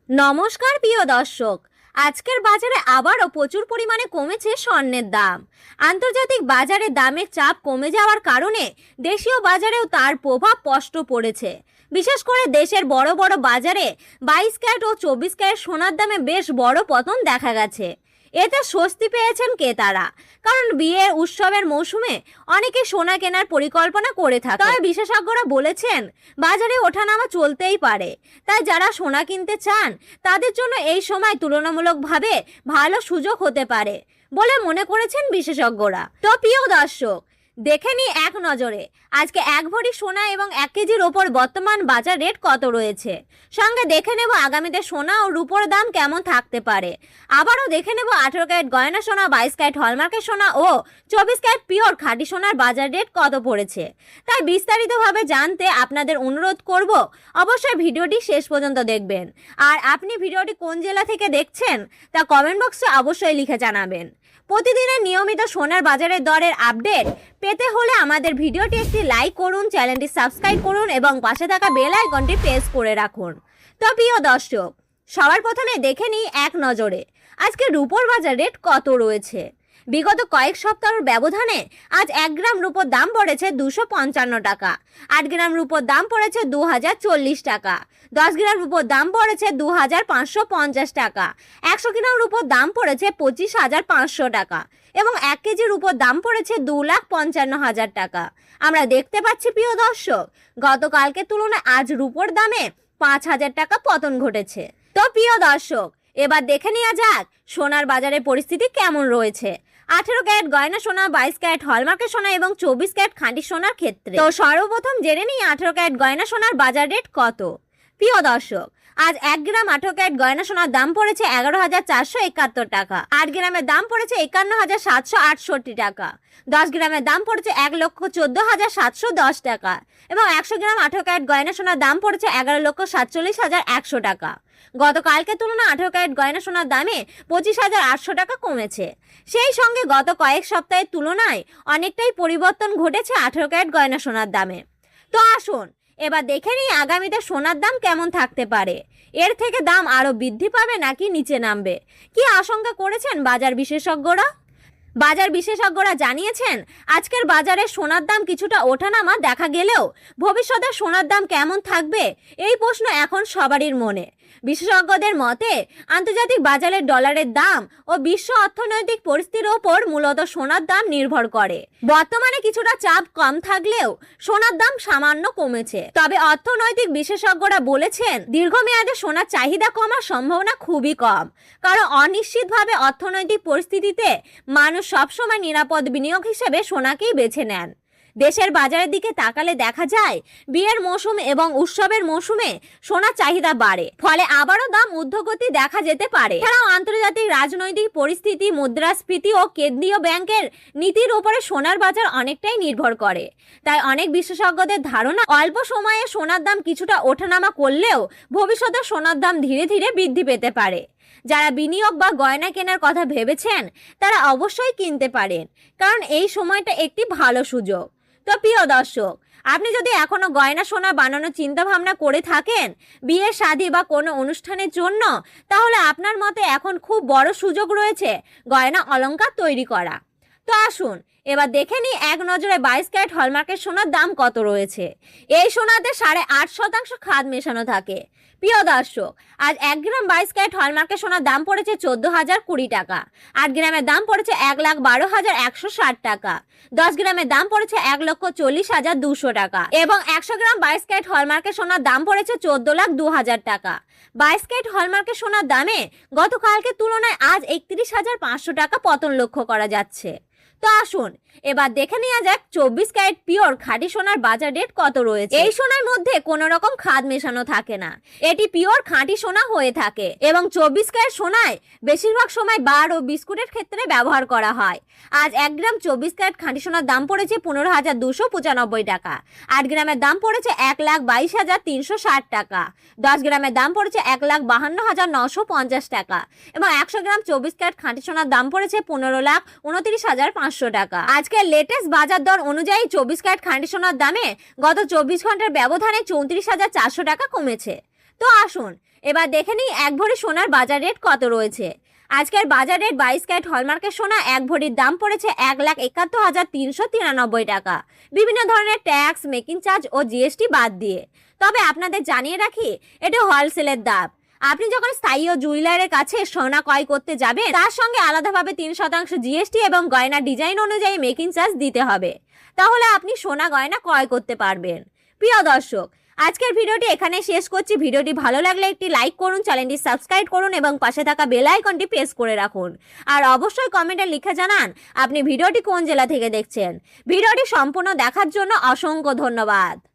নমস্কার প্রিয় দর্শক। আজকের বাজারে আবারও প্রচুর পরিমাণে কমেছে স্বর্ণের দাম। আন্তর্জাতিক বাজারে দামের চাপ কমে যাওয়ার কারণে দেশীয় বাজারেও তার প্রভাব স্পষ্ট পড়েছে। বিশেষ করে দেশের বড় বড় বাজারে 22 ক্যারেট ও 24 ক্যারেট সোনার দামে বেশ বড় পতন দেখা গেছে। এতে স্বস্তি পেয়েছেন ক্রেতারা, কারণ বিয়ের উৎসবের মৌসুমে অনেকে সোনা কেনার পরিকল্পনা করে থাকে। তবে বিশেষজ্ঞরা বলেছেন বাজারে ওঠানামা চলতেই পারে, তাই যারা সোনা কিনতে চান তাদের জন্য এই সময় তুলনামূলকভাবে ভালো সুযোগ হতে পারে বলে মনে করেছেন বিশেষজ্ঞরা। তো প্রিয় দর্শক, দেখে নি এক নজরে আজকে 1 ভরি সোনা এবং 1 কেজির ওপর বর্তমান বাজার রেট কত রয়েছে। সঙ্গে দেখে নেব আগামীতে সোনা ও রূপোর দাম কেমন থাকতে পারে। আবারও দেখে নেব 18 ক্যারেট গয়না সোনা, 22 ক্যারেট হলমার্কের সোনা ও 24 ক্যারেট পিওর খাঁটি সোনার বাজার রেট কত পড়েছে। তাই বিস্তারিতভাবে জানতে আপনাদের অনুরোধ করব অবশ্যই ভিডিওটি শেষ পর্যন্ত দেখবেন। আর আপনি ভিডিওটি কোন জেলা থেকে দেখছেন তা কমেন্ট বক্সে অবশ্যই লিখে জানাবেন। প্রতিদিনের নিয়মিত সোনার বাজারের দরের আপডেট পেতে হলে আমাদের ভিডিওটি একটি লাইক করুন, চ্যানেলটি সাবস্ক্রাইব করুন এবং পাশে থাকা বেল আইকনটি প্রেস করে রাখুন। তো প্রিয় দর্শক, সবার প্রথমে দেখে নিই এক নজরে আজকে রূপোর বাজার রেট কত রয়েছে। বিগত কয়েক সপ্তাহের ব্যবধানে আজ 1 গ্রাম রূপোর দাম পড়েছে 255 টাকা, 8 গ্রাম রূপোর দাম পড়েছে 2040 টাকা, 10 গ্রাম রূপোর দাম পড়েছে 2550 টাকা, 100 গ্রাম রূপোর দাম পড়েছে 25,500 টাকা এবং 1 কেজি রূপোর দাম পড়েছে 2,55,000 টাকা। আমরা দেখতে পাচ্ছি প্রিয় দর্শক, গতকালকে তুলনায় আজ রূপোর দামে 5,000 টাকা পতন ঘটেছে। তো প্রিয় দর্শক, এবার দেখে নেওয়া যাক সোনার বাজারের পরিস্থিতি কেমন রয়েছে 18 ক্যারেট গয়না সোনা, 22 ক্যারেট হলমার্কের সোনা এবং 24 ক্যারেট খাঁটি সোনার ক্ষেত্রে। তো সর্বপ্রথম জেনে নিই 18 ক্যারেট গয়না সোনার বাজার রেট কত। প্রিয় দর্শক, আজ 1 গ্রাম 18 ক্যারেট গয়না সোনার দাম পড়েছে 11,471 টাকা, 8 গ্রামের দাম পড়েছে 51,768 টাকা, 10 গ্রামের দাম পড়েছে 1,14,710 টাকা এবং 100 গ্রাম 18 ক্যারেট গয়না সোনার দাম পড়েছে 11,47,100 টাকা। গতকালকে তুলনায় 18 ক্যারেট গয়না সোনার দামে 25,800 টাকা কমেছে। সেই সঙ্গে গত কয়েক সপ্তাহের তুলনায় অনেকটাই পরিবর্তন ঘটেছে 18 ক্যারেট গয়না সোনার দামে। তো আসুন এবার দেখে নিই আগামীতে সোনার দাম কেমন থাকতে পারে। এর থেকে দাম আরও বৃদ্ধি পাবে নাকি নিচে নামবে, কি আশঙ্কা করেছেন বাজার বিশেষজ্ঞরা। বাজার বিশেষজ্ঞরা জানিয়েছেন আজকের বাজারে সোনার দাম কিছুটা ওঠানামা দেখা গেলেও ভবিষ্যতে সোনার দাম কেমন থাকবে এই প্রশ্ন এখন সবারই মনে। বিশেষজ্ঞদের মতে আন্তর্জাতিক বাজারে ডলারের দাম ও বিশ্ব অর্থনৈতিক পরিস্থিতির ওপর মূলত সোনার দাম নির্ভর করে। বর্তমানে কিছুটা চাপ কম থাকলেও সোনার দাম সামান্য কমেছে। তবে অর্থনৈতিক বিশেষজ্ঞরা বলেছেন দীর্ঘমেয়াদে সোনার চাহিদা কমার সম্ভাবনা খুবই কম, কারণ অনিশ্চিতভাবে অর্থনৈতিক পরিস্থিতিতে মানুষ সবসময় নিরাপদ বিনিয়োগ হিসেবে সোনাকেই বেছে নেন। দেশের বাজারের দিকে তাকালে দেখা যায় বিয়ের মৌসুম এবং উৎসবের মৌসুমে সোনার চাহিদা বাড়ে, ফলে আবারও দাম ঊর্ধ্বগতি দেখা যেতে পারে। এছাড়াও আন্তর্জাতিক রাজনৈতিক পরিস্থিতি, মুদ্রাস্ফীতি ও কেন্দ্রীয় ব্যাংকের নীতির উপরে সোনার বাজার অনেকটাই নির্ভর করে। তাই অনেক বিশেষজ্ঞদের ধারণা অল্প সময়ে সোনার দাম কিছুটা ওঠানামা করলেও ভবিষ্যতে সোনার দাম ধীরে ধীরে বৃদ্ধি পেতে পারে। যারা বিনিয়োগ বা গয়না কেনার কথা ভেবেছেন তারা অবশ্যই কিনতে পারেন, কারণ এই সময়টা একটি ভালো সুযোগ। তো প্রিয় দর্শক, আপনি যদি এখনো গয়না সোনা বানানোর চিন্তা ভাবনা করে থাকেন বিয়ে, শাদী বা কোনো অনুষ্ঠানের জন্য, তাহলে আপনার মতে এখন খুব বড় সুযোগ রয়েছে গয়না অলংকার তৈরি করা। তো আসুন এবার দেখে নিই এক নজরে 22 ক্যারেট হলমার্কের সোনার দাম কত রয়েছে। এই সোনাতে 8.5% খাদ মেশানো থাকে। প্রিয় দর্শক, আজ 1 গ্রাম 22 ক্যারেট হলমার্কের সোনার দাম পড়েছে 14,020 টাকা, 8 গ্রামের দাম পড়েছে 1,12,160 টাকা, 10 গ্রামের দাম পড়েছে 1,40,200 টাকা এবং 100 গ্রাম 22 ক্যারেট হলমার্কের সোনার দাম পড়েছে 14,02,000 টাকা। 22 ক্যারেট হলমার্কের সোনার দামে গতকালকে তুলনায় আজ 31,500 টাকা পতন লক্ষ্য করা যাচ্ছে। তো আসুন এবার দেখে নেওয়া যাক 24 ক্যারেট পিওর খাঁটি সোনার বাজার রেট কত রয়েছে। এই সোনার মধ্যে কোনো রকম খাদ মেশানো থাকে না, এটি পিওর খাঁটি সোনা হয়ে থাকে এবং 24 ক্যারেট সোনায় বেশিরভাগ সময় বার ও বিস্কুটের ক্ষেত্রে ব্যবহার করা হয়। আজ 1 গ্রাম 24 ক্যারেট খাঁটি সোনার দাম পড়েছে 15,295 টাকা, 8 গ্রামের দাম পড়েছে 1,22,360 টাকা, 10 গ্রামের দাম পড়েছে 1,52,950 টাকা এবং 100 গ্রাম 24 ক্যারেট খাঁটি সোনার দাম পড়েছে 15,29,500 টাকা। আজকে লেটেস্ট বাজার দর অনুযায়ী 24 ক্যারেট খাঁটি সোনার দামে গত 24 ঘন্টার ব্যবধানে 34,400 টাকা কমেছে। তো আসুন এবার দেখে নিই এক ভরি সোনার বাজার রেট কত রয়েছে। আজকের বাজার রেট 22 ক্যারেট হলমার্কের সোনা এক ভরির দাম পড়েছে 1,71,393 টাকা, বিভিন্ন ধরনের ট্যাক্স, মেকিং চার্জ ও জিএসটি বাদ দিয়ে। তবে আপনাদের জানিয়ে রাখি, এটা হোলসেলের দাম। আপনি যখন স্থায়ী ও জুয়েলারের কাছে সোনা ক্রয় করতে যাবেন, তার সঙ্গে আলাদাভাবে 3% জিএসটি এবং গয়নার ডিজাইন অনুযায়ী মেকিং চার্জ দিতে হবে। তাহলে আপনি সোনা গয়না ক্রয় করতে পারবেন। প্রিয় দর্শক, আজকের ভিডিওটি এখানে শেষ করছি। ভিডিওটি ভালো লাগলে একটি লাইক করুন, চ্যানেলটি সাবস্ক্রাইব করুন এবং পাশে থাকা বেল আইকনটি প্রেস করে রাখুন। আর অবশ্যই কমেন্টে লিখে জানান আপনি ভিডিওটি কোন জেলা থেকে দেখছেন। ভিডিওটি সম্পূর্ণ দেখার জন্য অসংখ্য ধন্যবাদ।